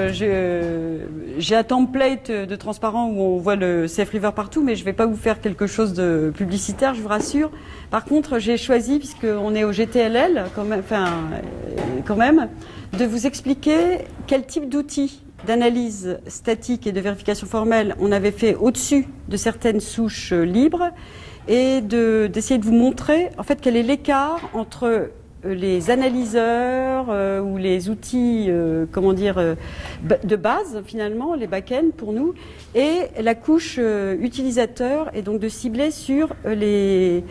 j'ai un template de transparent où on voit le Safe River partout, mais je ne vais pas vous faire quelque chose de publicitaire, je vous rassure. Par contre, j'ai choisi, puisqu'on est au GTLL, quand même, de vous expliquer quel type d'outils d'analyse statique et de vérification formelle on avait fait au-dessus de certaines souches libres, et d'essayer de vous montrer en fait quel est l'écart entre les analyseurs ou les outils de base finalement, les back-end pour nous, et la couche utilisateur, et donc de cibler sur les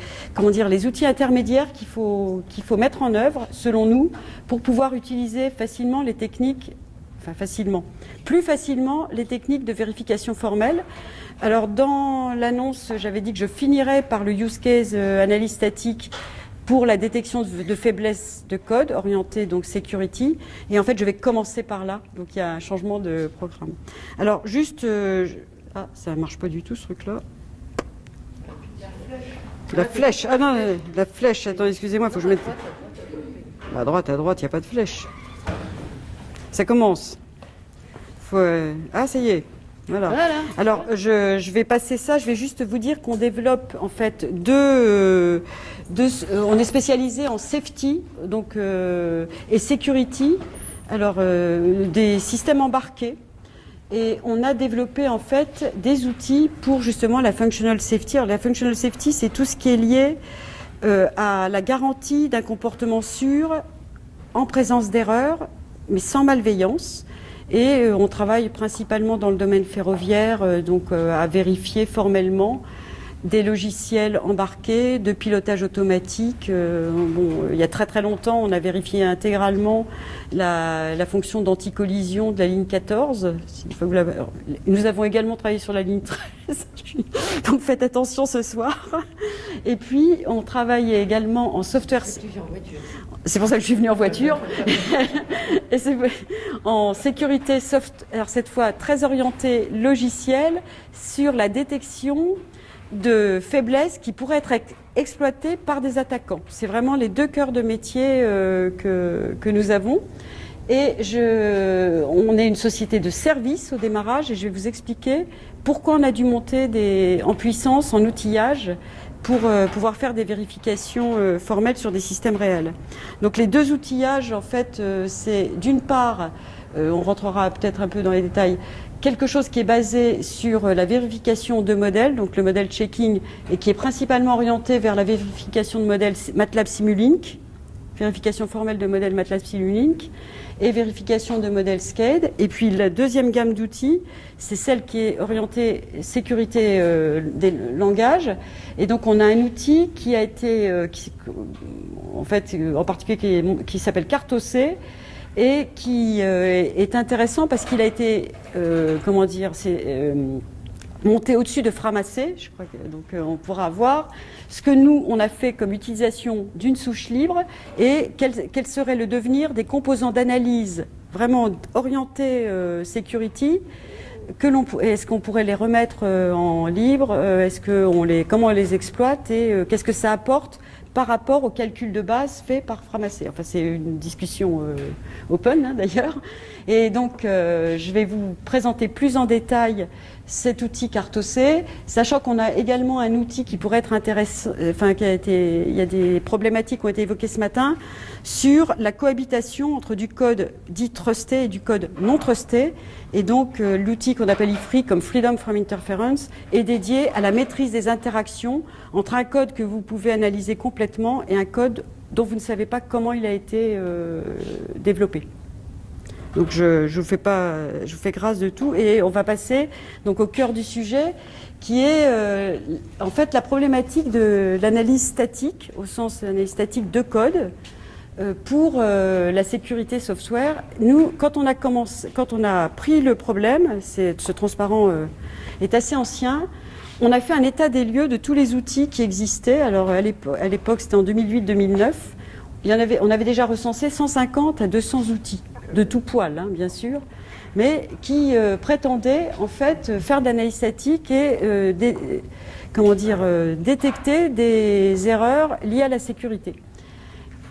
outils intermédiaires qu'il faut mettre en œuvre selon nous pour pouvoir utiliser facilement les techniques, plus facilement les techniques de vérification formelle. Alors dans l'annonce, j'avais dit que je finirais par le use case analyse statique pour la détection de faiblesses de code, orienté donc security. Et en fait, je vais commencer par là. Donc, il y a un changement de programme. Alors, juste... ça ne marche pas du tout, ce truc-là. La flèche. Ah non, la flèche. Attends, excusez-moi, il faut que je mette... À droite, il n'y a pas de flèche. Ça commence. Ah, ça y est. Voilà. Alors, je vais passer ça. Je vais juste vous dire qu'on développe en fait on est spécialisé en safety et security. Alors, des systèmes embarqués. Et on a développé en fait des outils pour justement la functional safety. Alors, la functional safety, c'est tout ce qui est lié à la garantie d'un comportement sûr en présence d'erreurs, mais sans malveillance. Et on travaille principalement dans le domaine ferroviaire, à vérifier formellement des logiciels embarqués de pilotage automatique. Il y a très très longtemps, on a vérifié intégralement la fonction d'anti-collision de la ligne 14. Nous avons également travaillé sur la ligne 13, donc faites attention ce soir. Et puis, on travaille également en software... C'est pour ça que je suis venue en voiture. Et c'est en sécurité soft, alors cette fois très orientée logiciel, sur la détection de faiblesses qui pourraient être exploitées par des attaquants. C'est vraiment les deux cœurs de métier que nous avons. Et on est une société de services au démarrage, et je vais vous expliquer pourquoi on a dû monter en puissance, en outillage, pour pouvoir faire des vérifications formelles sur des systèmes réels. Donc les deux outillages, en fait, c'est d'une part, on rentrera peut-être un peu dans les détails, quelque chose qui est basé sur la vérification de modèles, donc le modèle checking, et qui est principalement orienté vers la vérification de modèles MATLAB Simulink, vérification formelle de modèles MATLAB Simulink, et vérification de modèles SCADE. Et puis la deuxième gamme d'outils, c'est celle qui est orientée sécurité des langages. Et donc on a un outil qui a été, en particulier qui s'appelle CartoC, et qui est intéressant parce qu'il a été, monté au-dessus de Framassé. Je crois que, donc on pourra voir ce que nous, on a fait comme utilisation d'une souche libre et quel serait le devenir des composants d'analyse vraiment orientés security. Est-ce qu'on pourrait les remettre en libre, comment on les exploite, et qu'est-ce que ça apporte par rapport au calcul de base fait par Framassé. Enfin, c'est une discussion open, d'ailleurs. Et donc, je vais vous présenter plus en détail cet outil CartoC, sachant qu'on a également un outil qui pourrait être intéressant, il y a des problématiques qui ont été évoquées ce matin, sur la cohabitation entre du code dit trusté et du code non trusté. Et donc, l'outil qu'on appelle IFRI, comme Freedom from Interference, est dédié à la maîtrise des interactions entre un code que vous pouvez analyser complètement et un code dont vous ne savez pas comment il a été développé. Donc, je vous fais grâce de tout, et on va passer donc au cœur du sujet, qui est en fait la problématique de l'analyse statique, au sens de l'analyse statique de code, pour la sécurité software. Nous, quand on a pris le problème, ce transparent est assez ancien, on a fait un état des lieux de tous les outils qui existaient. Alors à l'époque, c'était en 2008-2009. On avait déjà recensé 150 à 200 outils, de tout poil, bien sûr, mais qui prétendaient en fait faire de l'analyse statique et détecter des erreurs liées à la sécurité.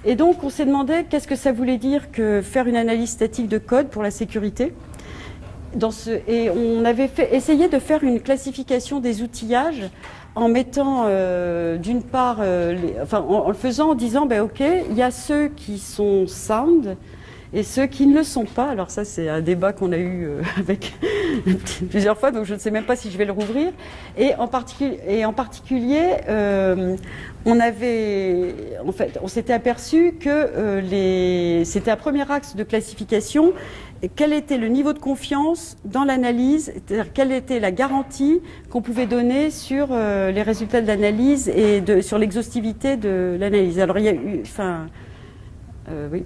Et donc, on s'est demandé qu'est-ce que ça voulait dire que faire une analyse statique de code pour la sécurité. Et on avait essayé de faire une classification des outillages en mettant d'une part, en le faisant en disant, ok, il y a ceux qui sont sound et ceux qui ne le sont pas. Alors ça, c'est un débat qu'on a eu avec plusieurs fois, donc je ne sais même pas si je vais le rouvrir. Et en particulier, on s'était aperçu que c'était un premier axe de classification. Quel était le niveau de confiance dans l'analyse, c'est-à-dire quelle était la garantie qu'on pouvait donner sur les résultats de l'analyse et sur l'exhaustivité de l'analyse. Alors il y a eu, oui,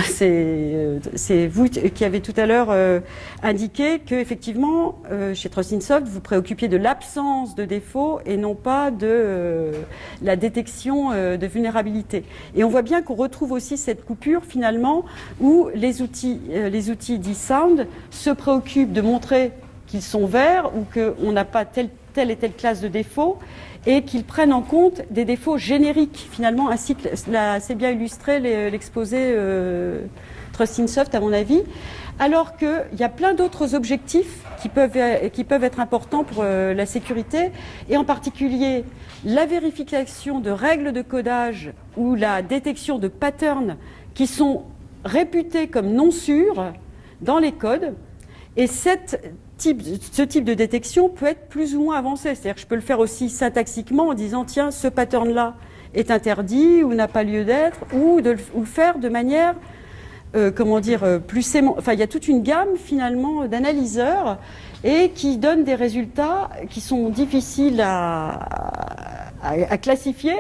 c'est vous qui avez tout à l'heure indiqué que effectivement chez TrustInSoft vous préoccupiez de l'absence de défauts et non pas de la détection de vulnérabilité. Et on voit bien qu'on retrouve aussi cette coupure finalement où les outils dits sound se préoccupent de montrer qu'ils sont verts ou qu'on n'a pas telle et telle classe de défauts et qu'ils prennent en compte des défauts génériques, finalement, ainsi que l'a assez bien illustré l'exposé TrustInSoft, à mon avis, alors qu'il y a plein d'autres objectifs qui peuvent être importants pour la sécurité, et en particulier la vérification de règles de codage ou la détection de patterns qui sont réputés comme non sûrs dans les codes, et ce type de détection peut être plus ou moins avancé. C'est-à-dire que je peux le faire aussi syntaxiquement en disant tiens, ce pattern-là est interdit ou n'a pas lieu d'être, ou le faire de manière, plus enfin, il y a toute une gamme finalement d'analyseurs et qui donnent des résultats qui sont difficiles à classifier.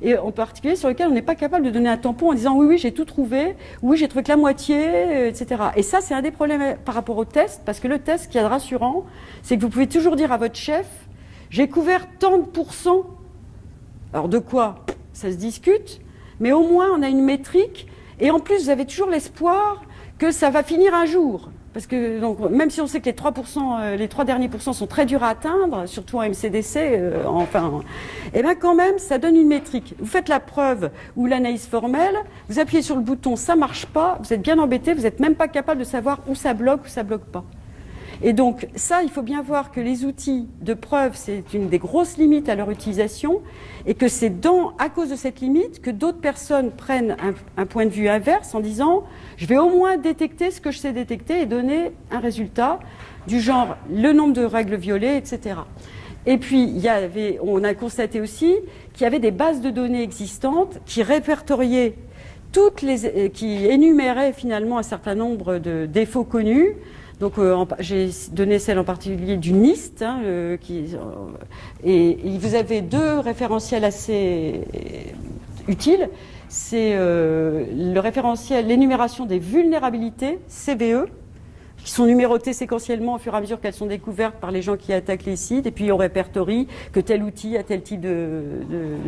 Et en particulier sur lequel on n'est pas capable de donner un tampon en disant oui, j'ai tout trouvé, oui, j'ai trouvé que la moitié, etc. Et ça, c'est un des problèmes par rapport au test, parce que le test, ce qui est rassurant, c'est que vous pouvez toujours dire à votre chef, j'ai couvert tant de %. Alors de quoi? Ça se discute, mais au moins on a une métrique, et en plus vous avez toujours l'espoir que ça va finir un jour. Parce que donc, même si on sait que les 3%, les 3 derniers pourcents sont très durs à atteindre, surtout en MCDC, et bien quand même, ça donne une métrique. Vous faites la preuve ou l'analyse formelle, vous appuyez sur le bouton, ça marche pas, vous êtes bien embêté, vous n'êtes même pas capable de savoir où ça bloque pas. Et donc ça, il faut bien voir que les outils de preuve, c'est une des grosses limites à leur utilisation, et que c'est à cause de cette limite que d'autres personnes prennent un point de vue inverse en disant je vais au moins détecter ce que je sais détecter et donner un résultat du genre le nombre de règles violées, etc. Et puis on a constaté aussi qu'il y avait des bases de données existantes qui répertoriaient qui énuméraient finalement un certain nombre de défauts connus. Donc j'ai donné celle en particulier du NIST, et vous avez deux référentiels assez utiles. C'est le référentiel, l'énumération des vulnérabilités, CVE, qui sont numérotées séquentiellement au fur et à mesure qu'elles sont découvertes par les gens qui attaquent les sites, et puis on répertorie que tel outil a tel type de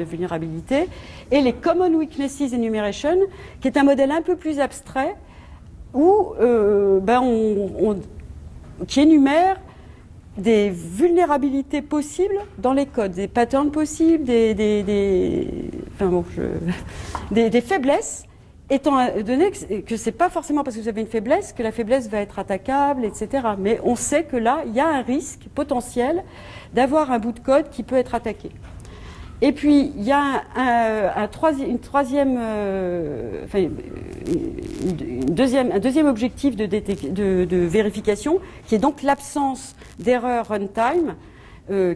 vulnérabilité. Et les Common Weaknesses Enumeration, qui est un modèle un peu plus abstrait, où qui énumère des vulnérabilités possibles dans les codes, des patterns possibles, des faiblesses, étant donné que c'est pas forcément parce que vous avez une faiblesse que la faiblesse va être attaquable, etc. Mais on sait que là, il y a un risque potentiel d'avoir un bout de code qui peut être attaqué. Et puis, il y a un deuxième objectif de vérification, qui est donc l'absence d'erreurs runtime,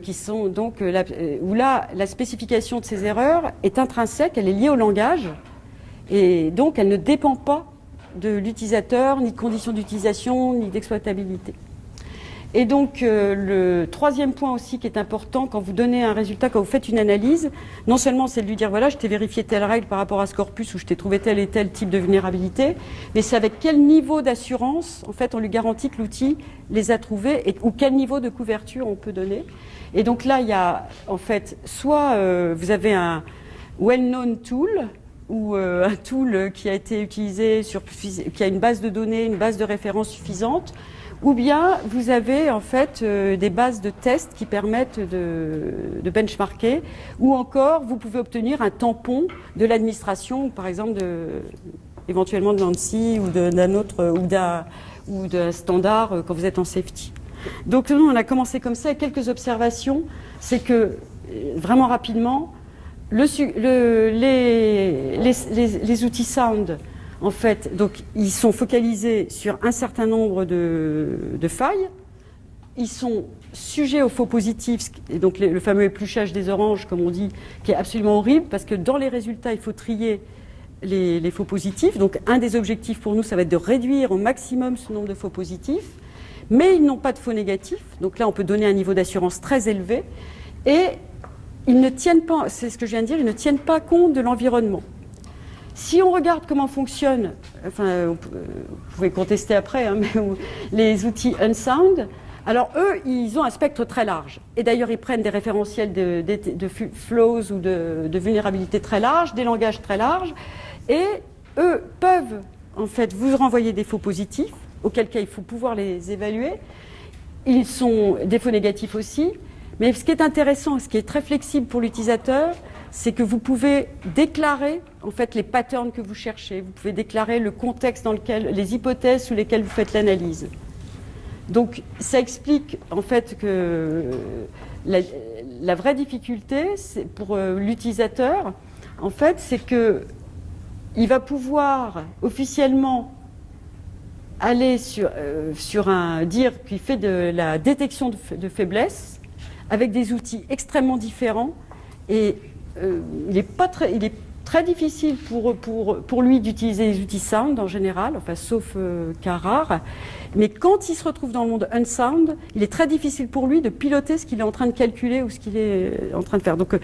qui sont donc où là, la spécification de ces erreurs est intrinsèque, elle est liée au langage, et donc elle ne dépend pas de l'utilisateur, ni de conditions d'utilisation, ni d'exploitabilité. Et donc, le troisième point aussi qui est important quand vous donnez un résultat, quand vous faites une analyse, non seulement c'est de lui dire, voilà, je t'ai vérifié telle règle par rapport à ce corpus ou je t'ai trouvé tel et tel type de vulnérabilité, mais c'est avec quel niveau d'assurance, en fait, on lui garantit que l'outil les a trouvés ou quel niveau de couverture on peut donner. Et donc là, il y a, en fait, soit vous avez un well-known tool, ou un tool qui a été utilisé qui a une base de données, une base de référence suffisante, ou bien vous avez en fait des bases de tests qui permettent de benchmarker, ou encore vous pouvez obtenir un tampon de l'administration, par exemple éventuellement de l'ANSSI ou d'un autre ou d'un standard quand vous êtes en safety. Donc nous, on a commencé comme ça, avec quelques observations. C'est que, vraiment rapidement, les outils sound, en fait, donc, ils sont focalisés sur un certain nombre de failles. Ils sont sujets aux faux positifs, et donc le fameux épluchage des oranges, comme on dit, qui est absolument horrible, parce que dans les résultats, il faut trier les faux positifs. Donc un des objectifs pour nous, ça va être de réduire au maximum ce nombre de faux positifs. Mais ils n'ont pas de faux négatifs, donc là on peut donner un niveau d'assurance très élevé, et ils ne tiennent pas, c'est ce que je viens de dire, ils ne tiennent pas compte de l'environnement. Si on regarde comment fonctionnent, enfin vous pouvez contester après, hein, mais les outils Unsound, alors eux ils ont un spectre très large, et d'ailleurs ils prennent des référentiels de flows ou de vulnérabilité très larges, des langages très larges, et eux peuvent en fait vous renvoyer des faux positifs, auquel cas il faut pouvoir les évaluer. Ils sont des faux négatifs aussi, mais ce qui est intéressant, ce qui est très flexible pour l'utilisateur, c'est que vous pouvez déclarer en fait les patterns que vous cherchez, vous pouvez déclarer le contexte dans lequel, les hypothèses sous lesquelles vous faites l'analyse. Donc ça explique en fait que la vraie difficulté c'est pour l'utilisateur, en fait, c'est que il va pouvoir officiellement aller dire qu'il fait de la détection de faiblesse avec des outils extrêmement différents, et il est très difficile pour lui d'utiliser les outils sound en général, enfin sauf cas rares, mais quand il se retrouve dans le monde unsound, il est très difficile pour lui de piloter ce qu'il est en train de calculer ou ce qu'il est en train de faire. Donc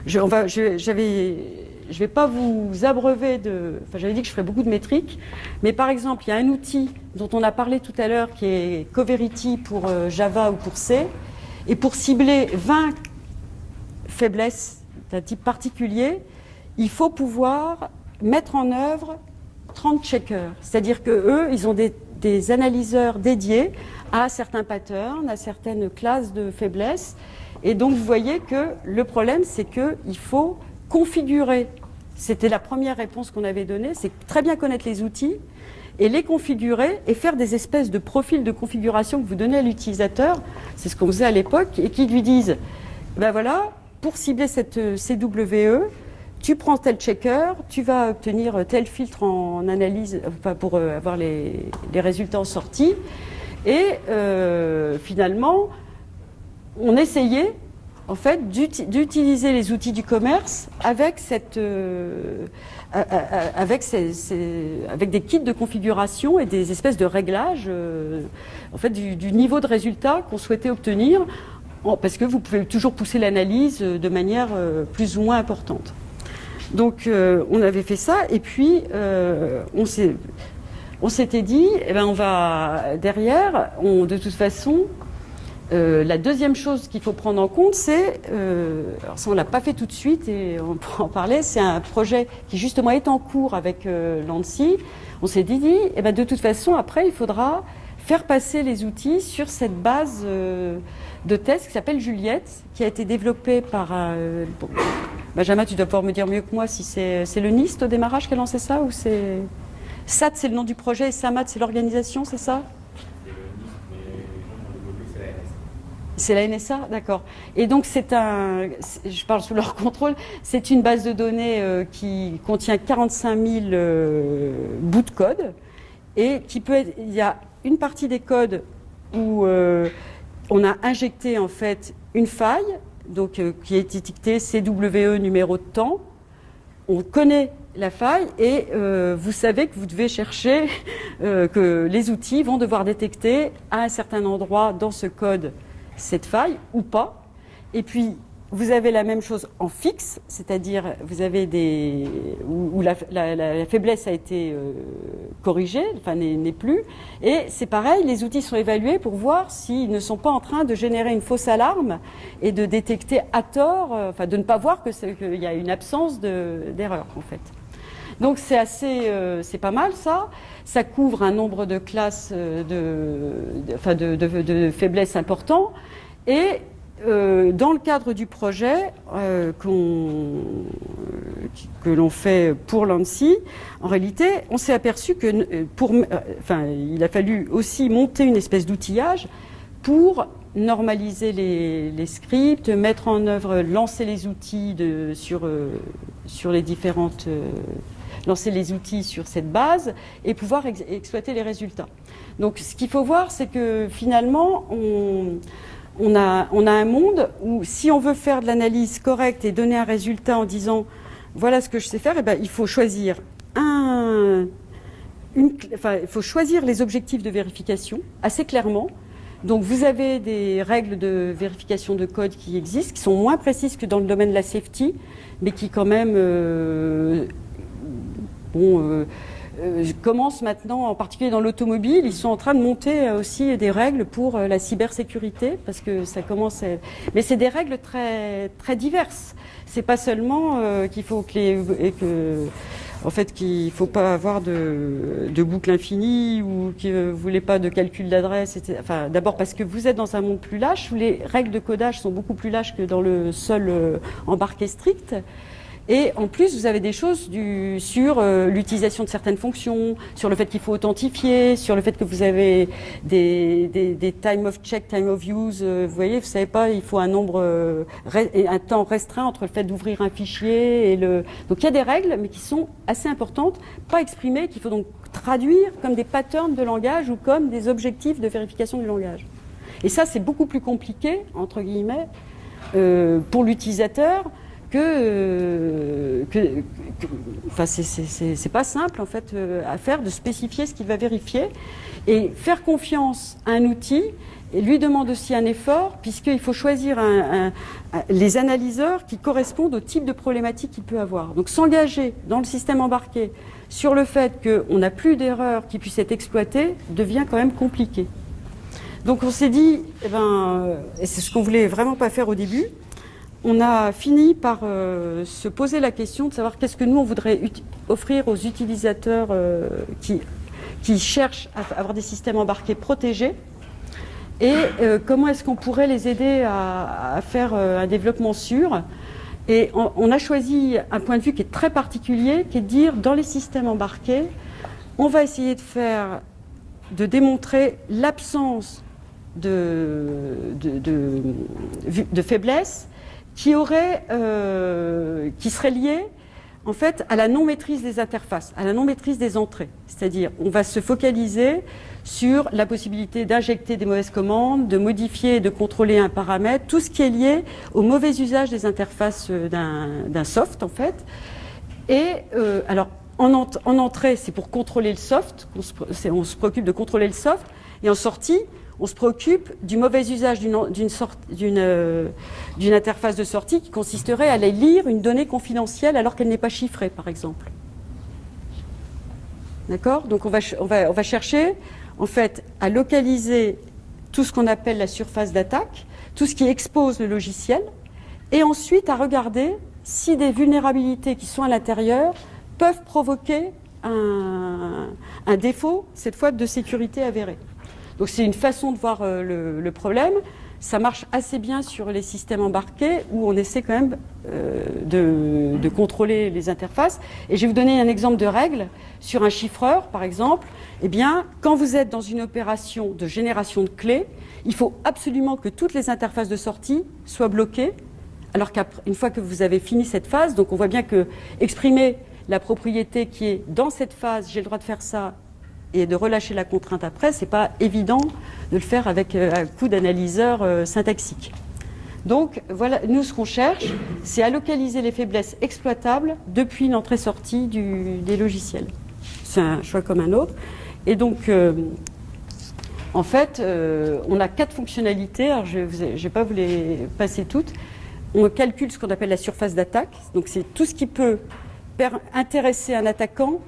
je ne vais pas vous abreuver enfin j'avais dit que je ferais beaucoup de métriques, mais par exemple, il y a un outil dont on a parlé tout à l'heure qui est Coverity pour Java ou pour C, et pour cibler 20 faiblesses d'un type particulier, il faut pouvoir mettre en œuvre 30 checkers. C'est-à-dire qu'eux, ils ont des analyseurs dédiés à certains patterns, à certaines classes de faiblesses. Et donc, vous voyez que le problème, c'est qu'il faut configurer. C'était la première réponse qu'on avait donnée, c'est très bien connaître les outils et les configurer et faire des espèces de profils de configuration que vous donnez à l'utilisateur. C'est ce qu'on faisait à l'époque, et qui lui disent, ben voilà, pour cibler cette CWE, tu prends tel checker, tu vas obtenir tel filtre en analyse, enfin pour avoir les résultats en sortie. Et finalement, on essayait en fait d'utiliser les outils du commerce avec avec des kits de configuration et des espèces de réglages en fait du niveau de résultat qu'on souhaitait obtenir, parce que vous pouvez toujours pousser l'analyse de manière plus ou moins importante. Donc on avait fait ça, et puis on s'était dit, eh ben on va derrière, de toute façon, la deuxième chose qu'il faut prendre en compte, c'est, alors ça on l'a pas fait tout de suite et on pourra en parler, c'est un projet qui justement est en cours avec l'ANSSI. On s'est dit, eh ben de toute façon après il faudra faire passer les outils sur cette base de test qui s'appelle Juliette, qui a été développée par Benjamin, tu dois pouvoir me dire mieux que moi si c'est le NIST au démarrage qui a lancé ça, ou c'est SAT, c'est le nom du projet, et SAMAT, c'est l'organisation, c'est ça? C'est la NSA, d'accord. Et donc je parle sous leur contrôle, c'est une base de données qui contient 45 000 bouts de code, et il y a une partie des codes où on a injecté en fait une faille, donc qui est étiquetée CWE numéro de temps. On connaît la faille, et vous savez que vous devez chercher, que les outils vont devoir détecter à un certain endroit dans ce code cette faille ou pas. Et puis vous avez la même chose en fixe, c'est-à-dire vous avez où la faiblesse a été corrigée, enfin n'est plus, et c'est pareil, les outils sont évalués pour voir s'ils ne sont pas en train de générer une fausse alarme et de détecter à tort, enfin de ne pas voir qu'il y a une absence d'erreur en fait. Donc c'est pas mal ça. Ça couvre un nombre de classes de faiblesses importants. Et dans le cadre du projet que l'on fait pour l'ANSSI, en réalité, on s'est aperçu que il a fallu aussi monter une espèce d'outillage pour normaliser les scripts, mettre en œuvre, lancer les outils sur les différentes... lancer les outils sur cette base et pouvoir exploiter les résultats. Donc ce qu'il faut voir, c'est que finalement, on a un monde où si on veut faire de l'analyse correcte et donner un résultat en disant voilà ce que je sais faire, eh ben, il faut choisir il faut choisir les objectifs de vérification assez clairement. Donc vous avez des règles de vérification de code qui existent, qui sont moins précises que dans le domaine de la safety, mais qui quand même commencent maintenant, en particulier dans l'automobile, ils sont en train de monter aussi des règles pour la cybersécurité, parce que ça commence Mais c'est des règles très, très diverses. C'est pas seulement qu'il faut qu'il faut pas avoir de boucle infinie ou que vous voulez pas de calcul d'adresse, etc. Enfin, d'abord parce que vous êtes dans un monde plus lâche où les règles de codage sont beaucoup plus lâches que dans le seul embarqué strict. Et en plus, vous avez des choses sur l'utilisation de certaines fonctions, sur le fait qu'il faut authentifier, sur le fait que vous avez des time of check, time of use. Vous voyez, vous savez pas, il faut un temps restreint entre le fait d'ouvrir un fichier et Donc il y a des règles, mais qui sont assez importantes, pas exprimées, qu'il faut donc traduire comme des patterns de langage ou comme des objectifs de vérification du langage. Et ça, c'est beaucoup plus compliqué, entre guillemets, pour l'utilisateur. C'est pas simple en fait à faire de spécifier ce qu'il va vérifier et faire confiance à un outil et lui demande aussi un effort puisqu'il faut choisir les analyseurs qui correspondent au type de problématique qu'il peut avoir. Donc s'engager dans le système embarqué sur le fait qu'on n'a plus d'erreurs qui puissent être exploitées devient quand même compliqué. Donc on s'est dit, et c'est ce qu'on voulait vraiment pas faire au début, on a fini par se poser la question de savoir qu'est-ce que nous, on voudrait offrir aux utilisateurs qui cherchent à avoir des systèmes embarqués protégés et comment est-ce qu'on pourrait les aider à faire un développement sûr. Et on a choisi un point de vue qui est très particulier, qui est de dire, dans les systèmes embarqués, on va essayer de démontrer l'absence de faiblesse qui serait lié en fait à la non-maîtrise des interfaces, à la non-maîtrise des entrées. C'est-à-dire, on va se focaliser sur la possibilité d'injecter des mauvaises commandes, de modifier et de contrôler un paramètre, tout ce qui est lié au mauvais usage des interfaces d'un soft en fait. Et alors en entrée, c'est pour contrôler le soft, on se préoccupe de contrôler le soft, et en sortie, on se préoccupe du mauvais usage d'une interface de sortie qui consisterait à aller lire une donnée confidentielle alors qu'elle n'est pas chiffrée, par exemple. D'accord ? Donc on va chercher, en fait, à localiser tout ce qu'on appelle la surface d'attaque, tout ce qui expose le logiciel, et ensuite à regarder si des vulnérabilités qui sont à l'intérieur peuvent provoquer un défaut, cette fois de sécurité avérée. Donc c'est une façon de voir le problème. Ça marche assez bien sur les systèmes embarqués où on essaie quand même de contrôler les interfaces. Et je vais vous donner un exemple de règle. Sur un chiffreur, par exemple, eh bien, quand vous êtes dans une opération de génération de clés, il faut absolument que toutes les interfaces de sortie soient bloquées. Alors qu'une fois que vous avez fini cette phase, donc on voit bien que exprimer la propriété qui est dans cette phase, j'ai le droit de faire ça, et de relâcher la contrainte après, c'est pas évident de le faire avec un coup d'analyseur syntaxique. Donc voilà, nous ce qu'on cherche, c'est à localiser les faiblesses exploitables depuis l'entrée-sortie des logiciels. C'est un choix comme un autre. Et donc, en fait, on a 4 fonctionnalités. Alors je vais pas vous les passer toutes. On calcule ce qu'on appelle la surface d'attaque. Donc c'est tout ce qui peut intéresser un attaquant,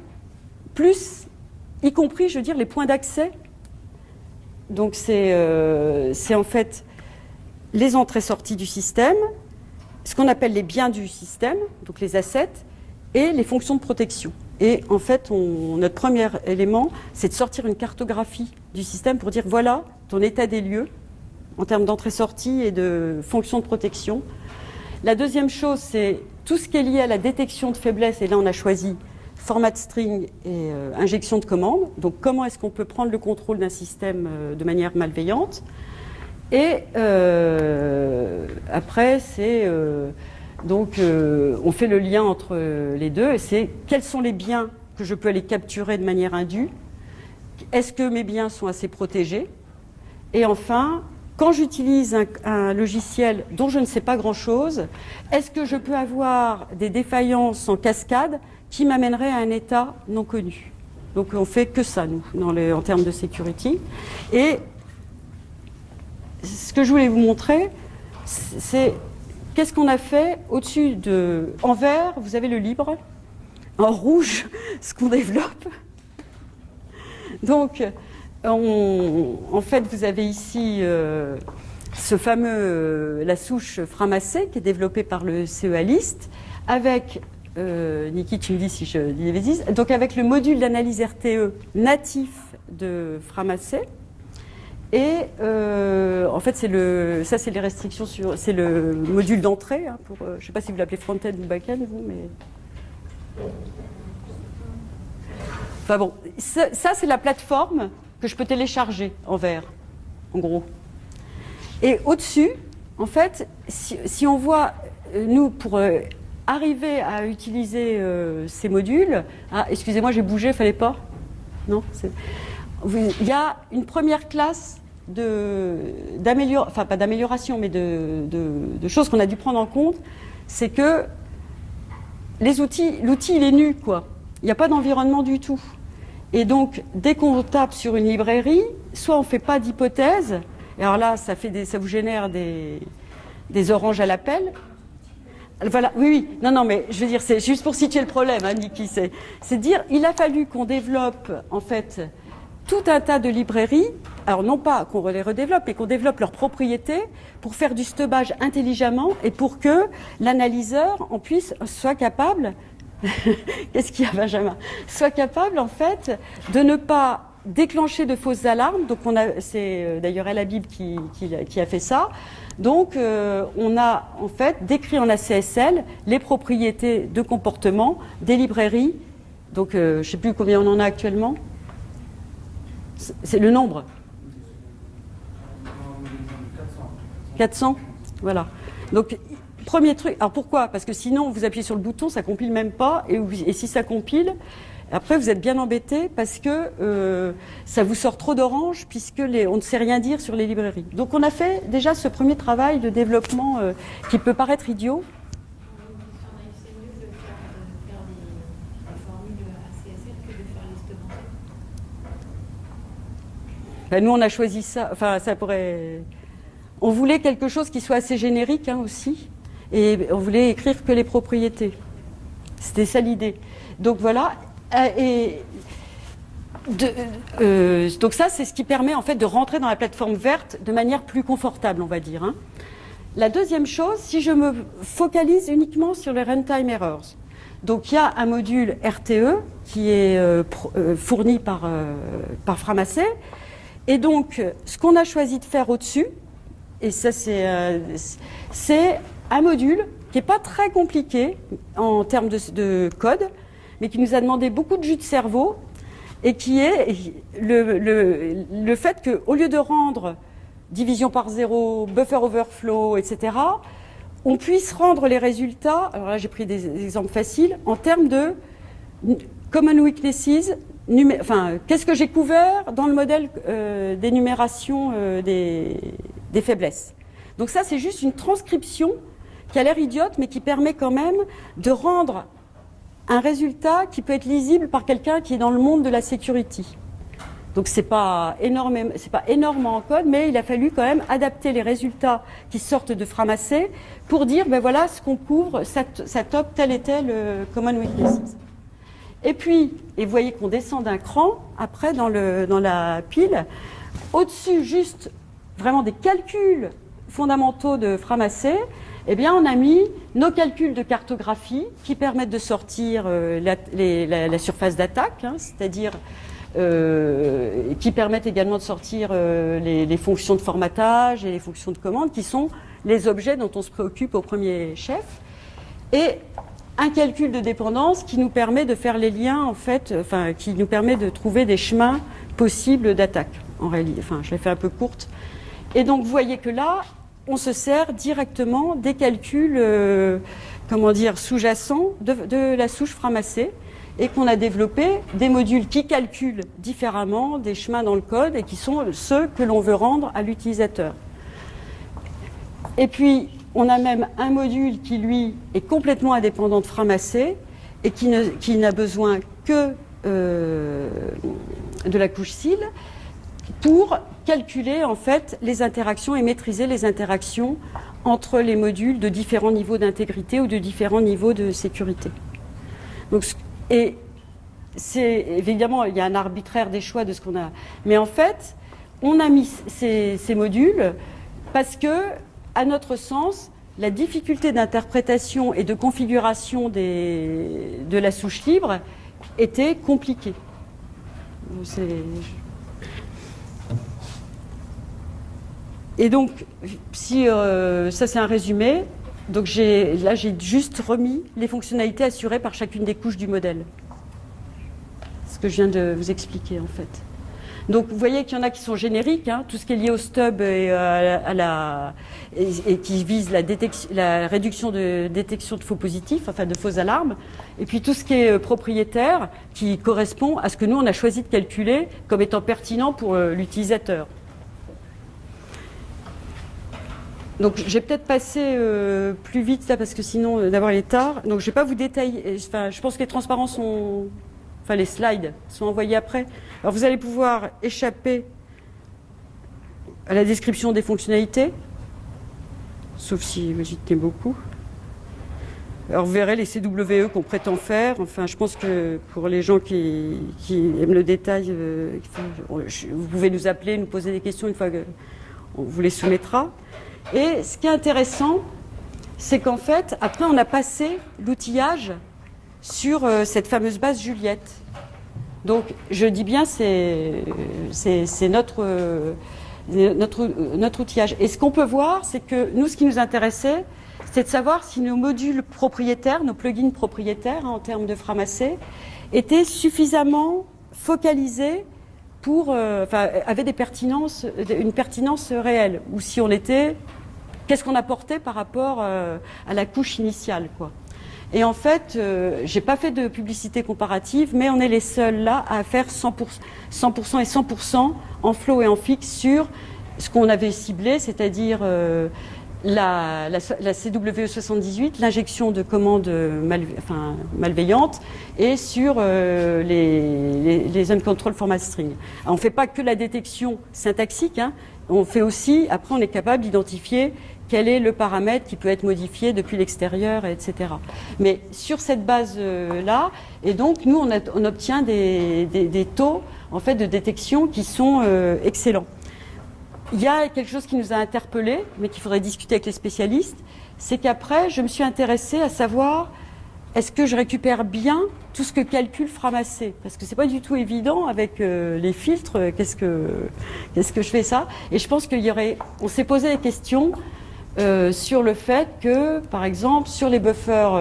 plus y compris, je veux dire, les points d'accès. Donc c'est en fait les entrées-sorties du système, ce qu'on appelle les biens du système, donc les assets, et les fonctions de protection. Et en fait, notre premier élément, c'est de sortir une cartographie du système pour dire voilà ton état des lieux en termes d'entrée-sortie et de fonction de protection. La deuxième chose, c'est tout ce qui est lié à la détection de faiblesse. Et là, on a choisi format de string et injection de commande. Donc, comment est-ce qu'on peut prendre le contrôle d'un système de manière malveillante? Et après, c'est on fait le lien entre les deux. Et c'est quels sont les biens que je peux aller capturer de manière indue? Est-ce que mes biens sont assez protégés? Et enfin, quand j'utilise un logiciel dont je ne sais pas grand-chose, est-ce que je peux avoir des défaillances en cascade qui m'amèneraient à un état non connu? Donc on fait que ça, nous, en termes de security. Et ce que je voulais vous montrer, c'est qu'est-ce qu'on a fait au-dessus de... En vert, vous avez le libre. En rouge, ce qu'on développe. Donc, en fait, vous avez ici ce fameux, la souche Framatse qui est développée par le CEALIST avec, Niki, tu me dis si je dis des bêtises, donc avec le module d'analyse RTE natif de Framatse. Et en fait, c'est les restrictions c'est le module d'entrée. Hein, je ne sais pas si vous l'appelez front-end ou back-end, vous, mais... Enfin bon, ça c'est la plateforme que je peux télécharger en vert, en gros. Et au-dessus, en fait, si on voit, nous, pour arriver à utiliser ces modules... Ah, excusez-moi, j'ai bougé, il ne fallait pas? Non, il y a une première classe d'amélioration, enfin pas d'amélioration, mais de choses qu'on a dû prendre en compte, c'est que l'outil il est nu, quoi. Il n'y a pas d'environnement du tout. Et donc, dès qu'on tape sur une librairie, soit on ne fait pas d'hypothèse, et alors là, ça vous génère des oranges à l'appel. Voilà, oui, non, mais je veux dire, c'est juste pour situer le problème, hein, Niki, c'est dire, il a fallu qu'on développe, en fait, tout un tas de librairies, alors non pas qu'on les redéveloppe, mais qu'on développe leurs propriétés pour faire du stubage intelligemment et pour que l'analyseur soit capable, qu'est-ce qu'il y a, Benjamin, soit capable en fait de ne pas déclencher de fausses alarmes. Donc c'est d'ailleurs El Habib qui a fait ça. Donc on a en fait décrit en ACSL les propriétés de comportement des librairies. Donc je ne sais plus combien on en a actuellement. C'est le nombre. 400, voilà. Donc, premier truc, alors pourquoi? Parce que sinon, vous appuyez sur le bouton, ça compile même pas, et si ça compile, après vous êtes bien embêté parce que ça vous sort trop d'orange puisque on ne sait rien dire sur les librairies. Donc on a fait déjà ce premier travail de développement qui peut paraître idiot. Ben, nous on a choisi ça, enfin ça pourrait... On voulait quelque chose qui soit assez générique hein, aussi, et on voulait écrire que les propriétés. C'était ça l'idée. Donc voilà, donc ça c'est ce qui permet en fait de rentrer dans la plateforme verte de manière plus confortable, on va dire. Hein. La deuxième chose, si je me focalise uniquement sur les runtime errors, donc il y a un module RTE qui est fourni par Framatse, et donc ce qu'on a choisi de faire au-dessus, et ça c'est un module qui n'est pas très compliqué en termes de code, mais qui nous a demandé beaucoup de jus de cerveau, et qui est le fait qu'au lieu de rendre division par zéro, buffer overflow, etc., on puisse rendre les résultats, alors là j'ai pris des exemples faciles, en termes de common weaknesses, qu'est-ce que j'ai couvert dans le modèle d'énumération des faiblesses. Donc ça c'est juste une transcription qui a l'air idiote, mais qui permet quand même de rendre un résultat qui peut être lisible par quelqu'un qui est dans le monde de la security. Donc c'est pas énorme en code, mais il a fallu quand même adapter les résultats qui sortent de Framatse pour dire, ben voilà ce qu'on couvre, ça top tel et tel common weaknesses. Et puis, et vous voyez qu'on descend d'un cran, après dans la pile, au-dessus juste vraiment des calculs fondamentaux de Framatse, eh bien, on a mis nos calculs de cartographie qui permettent de sortir la surface d'attaque, hein, c'est-à-dire qui permettent également de sortir les fonctions de formatage et les fonctions de commande, qui sont les objets dont on se préoccupe au premier chef, et un calcul de dépendance qui nous permet de faire les liens, en fait, enfin, qui nous permet de trouver des chemins possibles d'attaque. En réalité, enfin, je l'ai fait un peu courte. Et donc, vous voyez que là, on se sert directement des calculs, sous-jacents de la souche Framassé, et qu'on a développé des modules qui calculent différemment des chemins dans le code et qui sont ceux que l'on veut rendre à l'utilisateur. Et puis, on a même un module qui, lui, est complètement indépendant de Framassé et qui n'a besoin que de la couche CIL pour calculer, en fait, les interactions et maîtriser les interactions entre les modules de différents niveaux d'intégrité ou de différents niveaux de sécurité. Donc, et c'est évidemment, il y a un arbitraire des choix de ce qu'on a. Mais en fait, on a mis ces modules parce que, à notre sens, la difficulté d'interprétation et de configuration de la souche libre était compliquée. Et donc, ça c'est un résumé. Donc là, j'ai juste remis les fonctionnalités assurées par chacune des couches du modèle. Ce que je viens de vous expliquer, en fait. Donc, vous voyez qu'il y en a qui sont génériques, hein, tout ce qui est lié au stub et qui vise la réduction de détection de faux positifs, enfin de fausses alarmes. Et puis tout ce qui est propriétaire, qui correspond à ce que nous, on a choisi de calculer comme étant pertinent pour l'utilisateur. Donc, je vais peut-être passer plus vite là, parce que sinon, d'abord, il est tard. Donc, je ne vais pas vous détailler. Enfin, je pense que les transparents sont... Enfin, les slides sont envoyés après. Alors, vous allez pouvoir échapper à la description des fonctionnalités, sauf si j'y tenais beaucoup. Alors, vous verrez les CWE qu'on prétend faire. Enfin, je pense que pour les gens qui aiment le détail, vous pouvez nous appeler, nous poser des questions une fois qu'on vous les soumettra. Et ce qui est intéressant, c'est qu'en fait, après, on a passé l'outillage sur cette fameuse base Juliette. Donc, je dis bien, c'est notre outillage. Et ce qu'on peut voir, c'est que nous, ce qui nous intéressait, c'est de savoir si nos modules propriétaires, nos plugins propriétaires, hein, en termes de Framassé, étaient suffisamment focalisés avaient une pertinence réelle, ou si on était, qu'est-ce qu'on apportait par rapport à la couche initiale, quoi. Et en fait, j'ai pas fait de publicité comparative, mais on est les seuls là à faire 100% et 100% en flow et en fixe sur ce qu'on avait ciblé, c'est-à-dire la CWE78, l'injection de commandes malveillantes, et sur les uncontrolled format string. Alors, on ne fait pas que la détection syntaxique, hein, on fait aussi, après on est capable d'identifier quel est le paramètre qui peut être modifié depuis l'extérieur, etc. Mais sur cette base-là, et donc nous on obtient des taux en fait de détection qui sont excellents. Il y a quelque chose qui nous a interpellés, mais qu'il faudrait discuter avec les spécialistes, c'est qu'après, je me suis intéressée à savoir est-ce que je récupère bien tout ce que calcule Framassé ? Parce que c'est pas du tout évident avec les filtres, qu'est-ce que je fais ça ? Et je pense on s'est posé des questions sur le fait que, par exemple, sur les buffers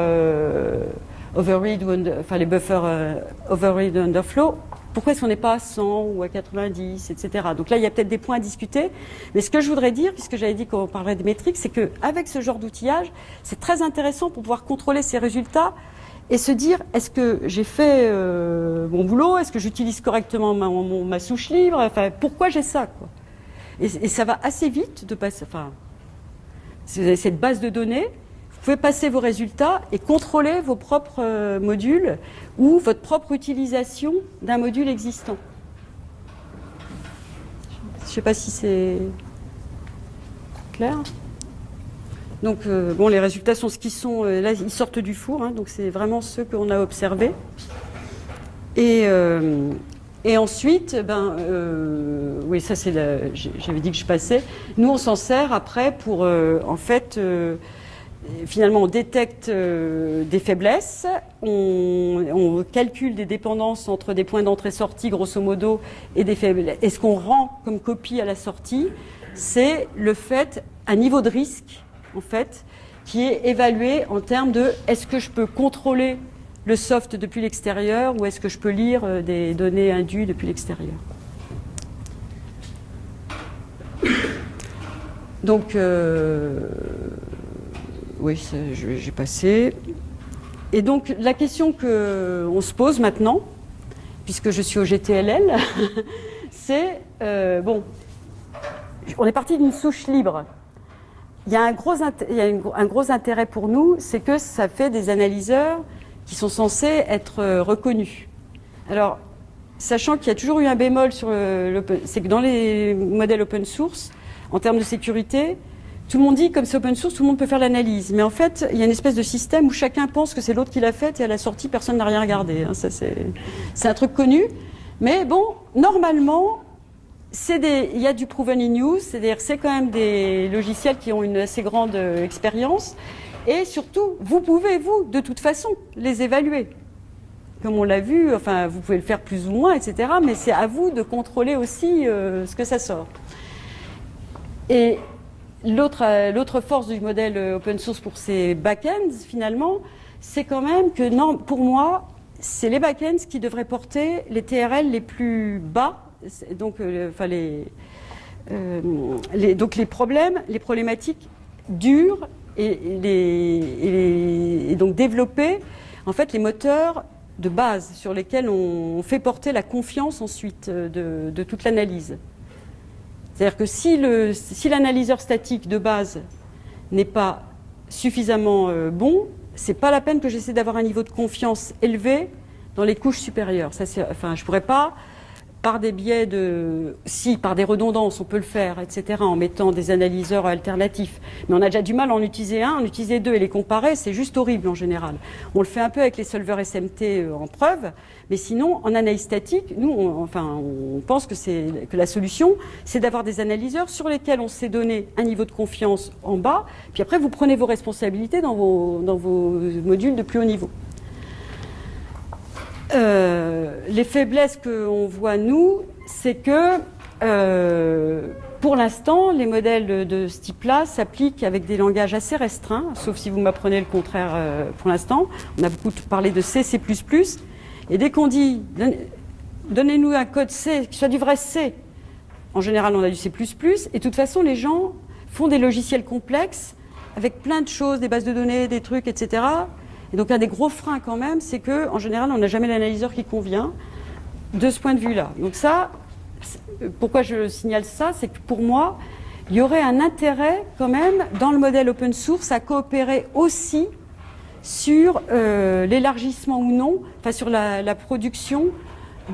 overread les buffers overread underflow, pourquoi est-ce qu'on n'est pas à 100 ou à 90, etc. Donc là, il y a peut-être des points à discuter. Mais ce que je voudrais dire, puisque j'avais dit qu'on parlerait des métriques, c'est qu'avec ce genre d'outillage, c'est très intéressant pour pouvoir contrôler ces résultats et se dire, est-ce que j'ai fait mon boulot ? Est-ce que j'utilise correctement ma souche libre ? Enfin, pourquoi j'ai ça, quoi ? Et ça va assez vite de passer... Enfin, cette base de données, vous pouvez passer vos résultats et contrôler vos propres modules ou votre propre utilisation d'un module existant. Je ne sais pas si c'est clair. Donc, les résultats sont ce qu'ils sont. Là, ils sortent du four, hein, donc c'est vraiment ceux qu'on a observés. Et ensuite, oui, ça c'est j'avais dit que je passais. Nous, on s'en sert après pour, finalement, on détecte des faiblesses, on calcule des dépendances entre des points d'entrée-sortie, grosso modo, et des faiblesses. Et ce qu'on rend comme copie à la sortie, c'est le fait, un niveau de risque, en fait, qui est évalué en termes de est-ce que je peux contrôler le soft depuis l'extérieur ou est-ce que je peux lire des données indues depuis l'extérieur. Donc, oui, j'ai passé. Et donc, la question qu'on se pose maintenant, puisque je suis au GTLL, c'est, bon, on est parti d'une souche libre. Il y a un gros intérêt pour nous, c'est que ça fait des analyseurs qui sont censés être reconnus. Alors, sachant qu'il y a toujours eu un bémol sur c'est que dans les modèles open source, en termes de sécurité, tout le monde dit, comme c'est open source, tout le monde peut faire l'analyse. Mais en fait, il y a une espèce de système où chacun pense que c'est l'autre qui l'a faite et à la sortie, personne n'a rien regardé. Ça, c'est un truc connu. Mais bon, normalement, il y a du proven in use, c'est-à-dire c'est quand même des logiciels qui ont une assez grande expérience. Et surtout, vous pouvez, vous, de toute façon, les évaluer. Comme on l'a vu, enfin, vous pouvez le faire plus ou moins, etc. Mais c'est à vous de contrôler aussi ce que ça sort. Et l'autre force du modèle open source pour ces back-ends, finalement, c'est quand même que, non, pour moi, c'est les back-ends qui devraient porter les TRL les plus bas, donc, donc les problèmes, les problématiques dures et donc développer en fait les moteurs de base sur lesquels on fait porter la confiance ensuite de toute l'analyse. C'est-à-dire que si l'analyseur statique de base n'est pas suffisamment bon, c'est pas la peine que j'essaie d'avoir un niveau de confiance élevé dans les couches supérieures. Ça, enfin, je pourrais pas, par des biais par des redondances, on peut le faire, etc., en mettant des analyseurs alternatifs. Mais on a déjà du mal à en utiliser un, en utiliser deux et les comparer, c'est juste horrible en général. On le fait un peu avec les solvers SMT en preuve, mais sinon, en analyse statique, nous, on pense que la solution, c'est d'avoir des analyseurs sur lesquels on s'est donné un niveau de confiance en bas, puis après, vous prenez vos responsabilités dans vos modules de plus haut niveau. Les faiblesses qu'on voit, nous, c'est que pour l'instant, les modèles de ce type-là s'appliquent avec des langages assez restreints, sauf si vous m'apprenez le contraire pour l'instant. On a beaucoup parlé de C, C++, et dès qu'on dit donnez-nous un code C, qui soit du vrai C, en général on a du C++, et de toute façon les gens font des logiciels complexes avec plein de choses, des bases de données, des trucs, etc. Et donc un des gros freins quand même, c'est qu'en général, on n'a jamais l'analyseur qui convient de ce point de vue-là. Donc ça, pourquoi je signale ça, c'est que pour moi, il y aurait un intérêt quand même dans le modèle open source à coopérer aussi sur l'élargissement ou non, enfin sur la production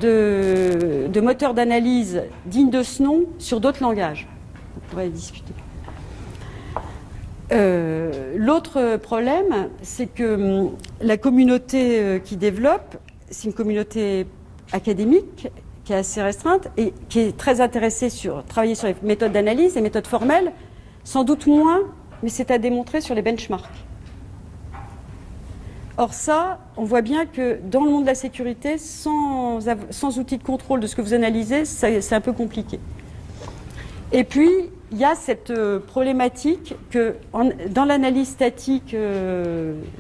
de moteurs d'analyse dignes de ce nom sur d'autres langages. On pourrait discuter. L'autre problème, c'est que la communauté qui développe, c'est une communauté académique qui est assez restreinte et qui est très intéressée sur travailler sur les méthodes d'analyse, les méthodes formelles, sans doute moins, mais c'est à démontrer sur les benchmarks. Or ça, on voit bien que dans le monde de la sécurité, sans outil de contrôle de ce que vous analysez, c'est un peu compliqué. Et puis, il y a cette problématique que dans l'analyse statique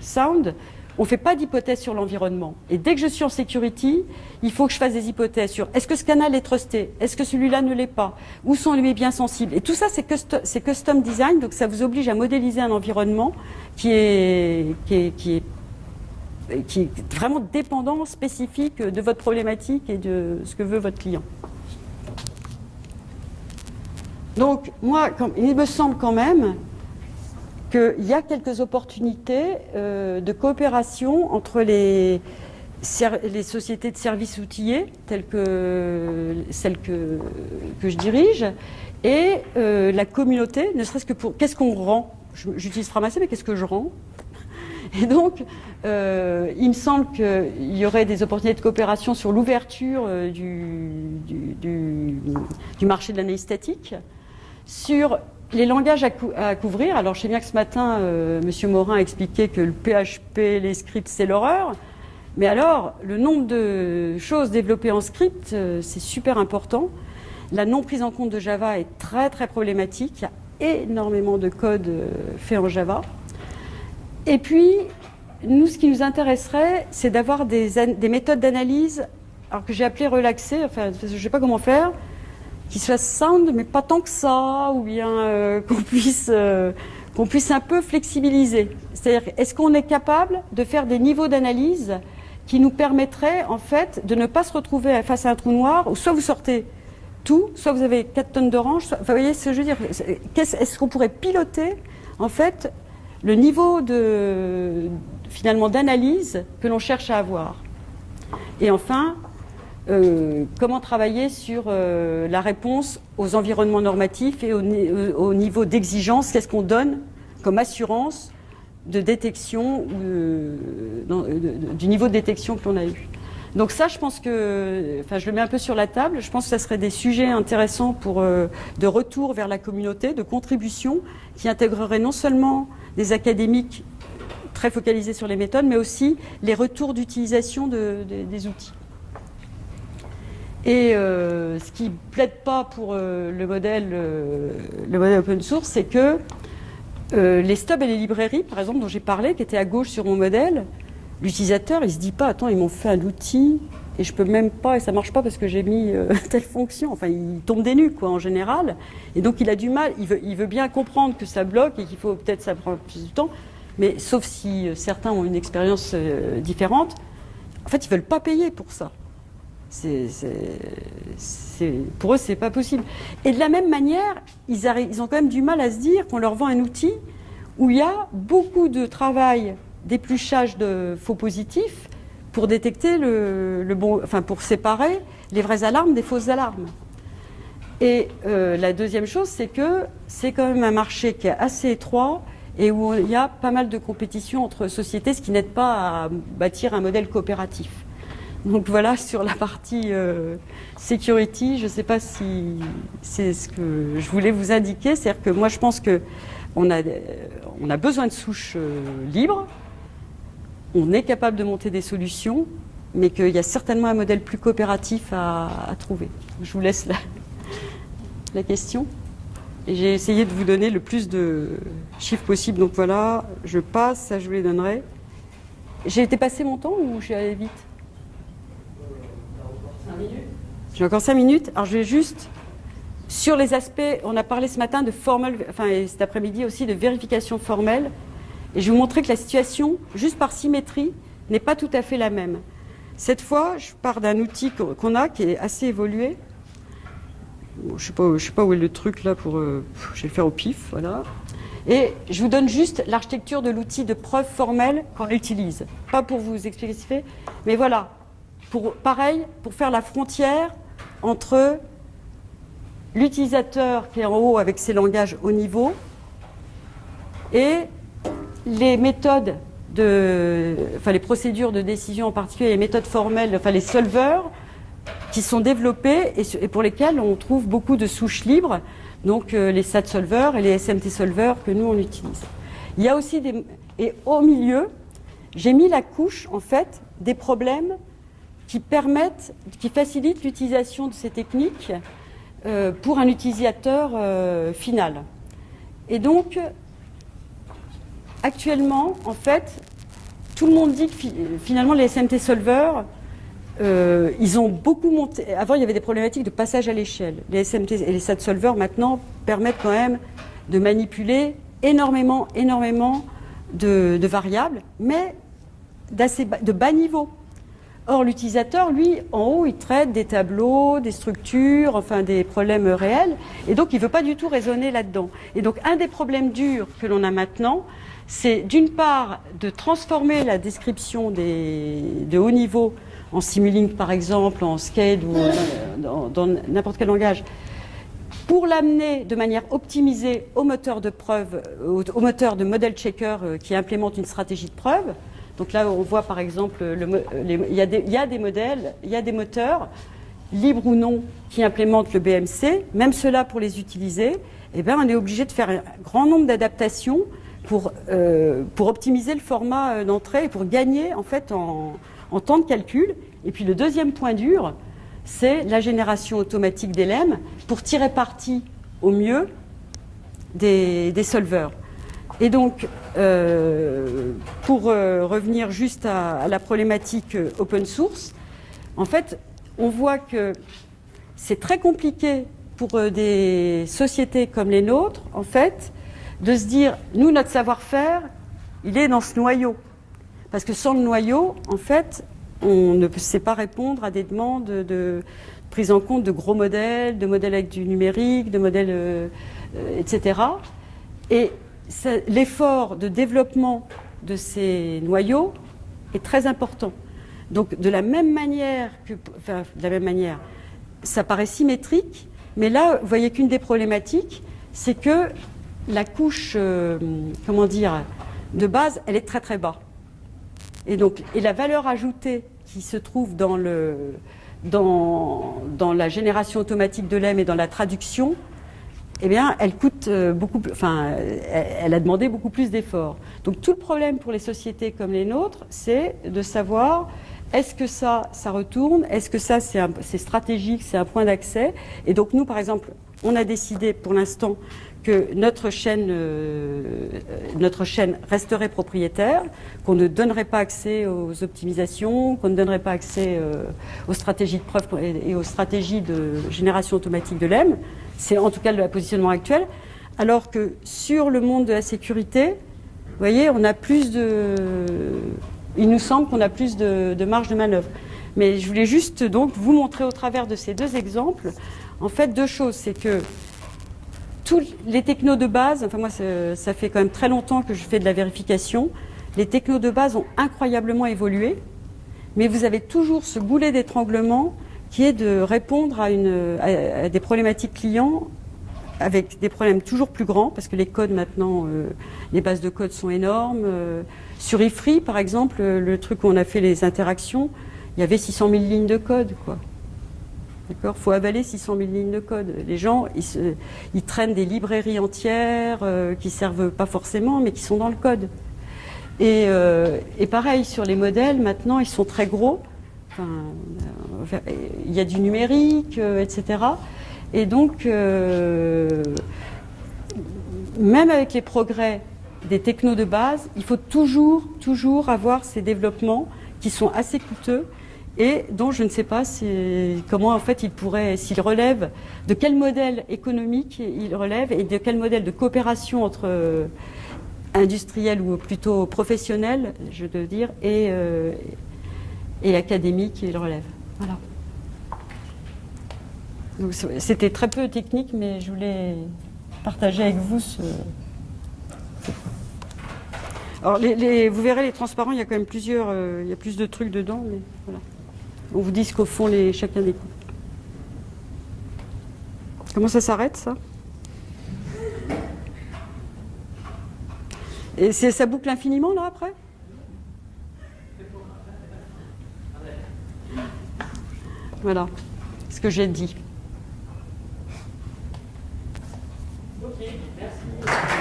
sound, on ne fait pas d'hypothèse sur l'environnement. Et dès que je suis en security, il faut que je fasse des hypothèses sur est-ce que ce canal est trusté, est-ce que celui-là ne l'est pas, où sont les biens sensibles. Et tout ça, c'est custom design, donc ça vous oblige à modéliser un environnement qui est vraiment dépendant, spécifique de votre problématique et de ce que veut votre client. Donc, moi, il me semble quand même qu'il y a quelques opportunités de coopération entre les sociétés de services outillés, telles que celles que je dirige, et la communauté, ne serait-ce que pour qu'est-ce qu'on rend. J'utilise Framassé, mais qu'est-ce que je rends? Et donc, il me semble qu'il y aurait des opportunités de coopération sur l'ouverture du marché de l'analyse statique, sur les langages à couvrir, alors je sais bien que ce matin, Monsieur Morin a expliqué que le PHP, les scripts, c'est l'horreur. Mais alors, le nombre de choses développées en script, c'est super important. La non prise en compte de Java est très très problématique. Il y a énormément de code fait en Java. Et puis, nous, ce qui nous intéresserait, c'est d'avoir des méthodes d'analyse, alors que j'ai appelé relaxées, enfin, je ne sais pas comment faire, qui soient sound, mais pas tant que ça, ou bien qu'on puisse un peu flexibiliser. C'est-à-dire, est-ce qu'on est capable de faire des niveaux d'analyse qui nous permettraient, en fait, de ne pas se retrouver face à un trou noir, où soit vous sortez tout, soit vous avez 4 tonnes d'orange, enfin, vous voyez ce que je veux dire, est-ce qu'on pourrait piloter, en fait, le niveau finalement d'analyse que l'on cherche à avoir. Et enfin, comment travailler sur la réponse aux environnements normatifs et au niveau d'exigence, qu'est-ce qu'on donne comme assurance de détection, du niveau de détection que l'on a eu. Donc ça, je pense que, enfin, je le mets un peu sur la table, je pense que ça serait des sujets intéressants de retour vers la communauté, de contribution, qui intégreraient non seulement des académiques très focalisés sur les méthodes, mais aussi les retours d'utilisation des outils. Et ce qui ne plaide pas pour le modèle open source, c'est que les stubs et les librairies, par exemple, dont j'ai parlé, qui étaient à gauche sur mon modèle, l'utilisateur, il ne se dit pas, attends, ils m'ont fait un outil et je peux même pas, et ça ne marche pas parce que j'ai mis telle fonction. Enfin, il tombe des nues, quoi, en général. Et donc, il a du mal, il veut bien comprendre que ça bloque et qu'il faut peut-être ça prend plus de temps, mais sauf si certains ont une expérience différente, en fait, ils ne veulent pas payer pour ça. Pour eux, c'est pas possible. Et de la même manière, ils ont quand même du mal à se dire qu'on leur vend un outil où il y a beaucoup de travail d'épluchage de faux positifs pour détecter enfin pour séparer les vraies alarmes des fausses alarmes. Et la deuxième chose, c'est que c'est quand même un marché qui est assez étroit et où il y a pas mal de compétition entre sociétés, ce qui n'aide pas à bâtir un modèle coopératif. Donc voilà, sur la partie security, je ne sais pas si c'est ce que je voulais vous indiquer. C'est-à-dire que moi, je pense qu'on a besoin de souches libres, on est capable de monter des solutions, mais qu'il y a certainement un modèle plus coopératif à trouver. Je vous laisse la question. Et j'ai essayé de vous donner le plus de chiffres possible. Donc voilà, je passe, ça je vous les donnerai. J'ai été passé mon temps ou je suis allée vite ? J'ai encore 5 minutes. Alors je vais juste, sur les aspects, on a parlé ce matin de formal, enfin et cet après-midi aussi de vérification formelle. Et je vais vous montrer que la situation, juste par symétrie, n'est pas tout à fait la même. Cette fois, je pars d'un outil qu'on a qui est assez évolué. Bon, je sais pas où est le truc là je vais le faire au pif, voilà. Et je vous donne juste l'architecture de l'outil de preuve formelle qu'on utilise. Pas pour vous expliquer ce qu'il fait, mais voilà. Pareil, pour faire la frontière entre l'utilisateur qui est en haut avec ses langages haut niveau et les méthodes les procédures de décision en particulier, les méthodes formelles, enfin les solvers qui sont développés et pour lesquels on trouve beaucoup de souches libres, donc les SAT solvers et les SMT solvers que nous on utilise. Il y a aussi et au milieu, j'ai mis la couche en fait des problèmes qui facilitent l'utilisation de ces techniques pour un utilisateur final. Et donc, actuellement, en fait, tout le monde dit que finalement les SMT solvers, ils ont beaucoup monté. Avant, il y avait des problématiques de passage à l'échelle. Les SMT et les SAT solvers maintenant permettent quand même de manipuler énormément de variables, mais de bas niveau. Or, l'utilisateur, lui, en haut, il traite des tableaux, des structures, enfin des problèmes réels, et donc il ne veut pas du tout raisonner là-dedans. Et donc, un des problèmes durs que l'on a maintenant, c'est d'une part de transformer la description de haut niveau en Simulink, par exemple, en SCADE ou dans n'importe quel langage, pour l'amener de manière optimisée au moteur de preuve, au moteur de model checker qui implémente une stratégie de preuve. Donc là, on voit par exemple, il y a des modèles, il y a des moteurs, libres ou non, qui implémentent le BMC. Même ceux-là, pour les utiliser, eh bien, on est obligé de faire un grand nombre d'adaptations pour optimiser le format d'entrée et pour gagner en fait en temps de calcul. Et puis le deuxième point dur, c'est la génération automatique des lemmes pour tirer parti au mieux des solveurs. Et donc, pour revenir juste à la problématique open source, en fait, on voit que c'est très compliqué pour des sociétés comme les nôtres, en fait, de se dire, nous, notre savoir-faire, il est dans ce noyau. Parce que sans le noyau, en fait, on ne sait pas répondre à des demandes de prise en compte de gros modèles, de modèles avec du numérique, de modèles, etc. Et l'effort de développement de ces noyaux est très important. Donc, de la même manière, ça paraît symétrique, mais là, vous voyez qu'une des problématiques, c'est que la couche, de base, elle est très très bas. Et la valeur ajoutée qui se trouve dans la génération automatique de lemme et dans la traduction, eh bien, elle coûte elle a demandé beaucoup plus d'efforts. Donc, tout le problème pour les sociétés comme les nôtres, c'est de savoir est-ce que ça retourne, est-ce que ça, c'est stratégique, c'est un point d'accès. Et donc, nous, par exemple, on a décidé pour l'instant que notre chaîne resterait propriétaire, qu'on ne donnerait pas accès aux optimisations, qu'on ne donnerait pas accès aux stratégies de preuve et aux stratégies de génération automatique de lemme. C'est en tout cas le positionnement actuel. Alors que sur le monde de la sécurité, vous voyez, il nous semble qu'on a plus de marge de manœuvre. Mais je voulais juste donc vous montrer au travers de ces deux exemples, en fait, deux choses. C'est que tous les technos de base, enfin moi ça fait quand même très longtemps que je fais de la vérification, les technos de base ont incroyablement évolué, mais vous avez toujours ce goulet d'étranglement qui est de répondre à des problématiques clients avec des problèmes toujours plus grands, parce que les codes maintenant, les bases de code sont énormes. Sur IFRI, par exemple, le truc où on a fait les interactions, il y avait 600 000 lignes de code, quoi. D'accord ? Il faut avaler 600 000 lignes de code. Les gens, ils traînent des librairies entières qui ne servent pas forcément, mais qui sont dans le code. Et pareil, sur les modèles, maintenant, ils sont très gros. Enfin, il y a du numérique, etc. Et donc, même avec les progrès des technos de base, il faut toujours avoir ces développements qui sont assez coûteux et dont je ne sais pas comment en fait ils pourraient, s'ils relèvent, de quel modèle économique ils relèvent et de quel modèle de coopération entre industriels ou plutôt professionnels, je veux dire, et académiques ils relèvent. Voilà. Donc, c'était très peu technique, mais je voulais partager avec vous ce... Alors, vous verrez, les transparents, il y a quand même plusieurs... il y a plus de trucs dedans, mais voilà. On vous dit ce qu'au fond, chacun des coups. Comment ça s'arrête, ça? Et ça boucle infiniment, là, après? Voilà ce que j'ai dit. Ok, merci.